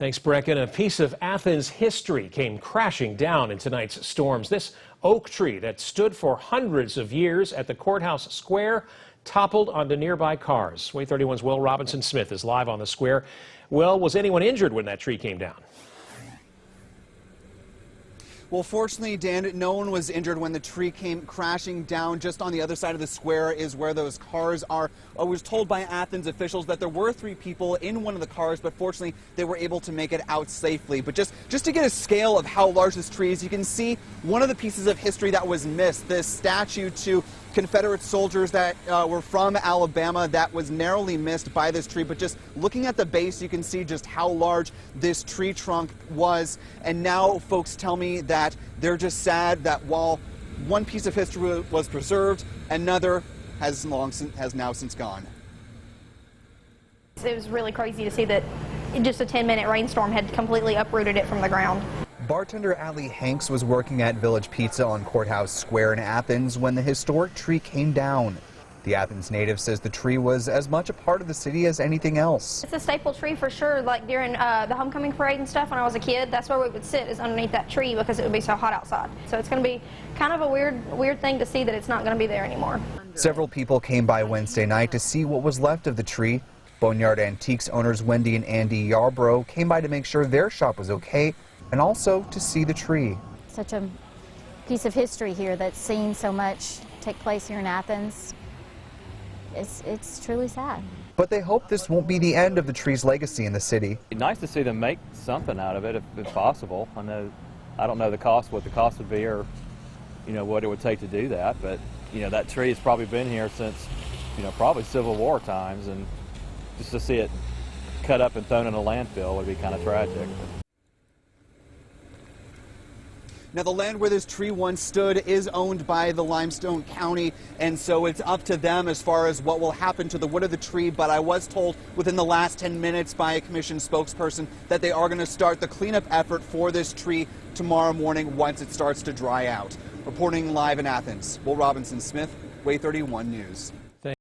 Thanks, Brecken. A piece of Athens history came crashing down in tonight's storms. This oak tree that stood for hundreds of years at the courthouse square toppled onto nearby cars. WAAY 31's Will Robinson-Smith is live on the square. Will, was anyone injured when that tree came down? Well, fortunately, Dan, no one was injured when the tree came crashing down. Just on the other side of the square is where those cars are. I was told by Athens officials that there were 3 people in one of the cars, but fortunately, they were able to make it out safely. But just to get a scale of how large this tree is, you can see one of the pieces of history that was missed, this statue to Confederate soldiers that were from Alabama that was narrowly missed by this tree. But just looking at the base, you can see just how large this tree trunk was. And now folks tell me that they're just sad that while one piece of history was preserved, another has now since gone. It was really crazy to see that just a 10-minute rainstorm had completely uprooted it from the ground. Bartender Allie Hanks was working at Village Pizza on Courthouse Square in Athens when the historic tree came down. The Athens native says the tree was as much a part of the city as anything else. It's a staple tree for sure. Like during the homecoming parade and stuff when I was a kid, that's where we would sit, is underneath that tree because it would be so hot outside. So it's going to be kind of a weird thing to see that it's not going to be there anymore. Several people came by Wednesday night to see what was left of the tree. Boneyard Antiques owners Wendy and Andy Yarbrough came by to make sure their shop was okay, and also to see the tree. Such a piece of history here that's seen so much take place here in Athens. It's truly sad. But they hope this won't be the end of the tree's legacy in the city. It's nice to see them make something out of it if possible. I don't know what the cost would be, or what it would take to do that, but that tree has probably been here since probably Civil War times, and just to see it cut up and thrown in a landfill would be kind of tragic. Now, the land where this tree once stood is owned by the Limestone County, and so it's up to them as far as what will happen to the wood of the tree. But I was told within the last 10 minutes by a commission spokesperson that they are going to start the cleanup effort for this tree tomorrow morning once it starts to dry out. Reporting live in Athens, Will Robinson-Smith, WAAY 31 News.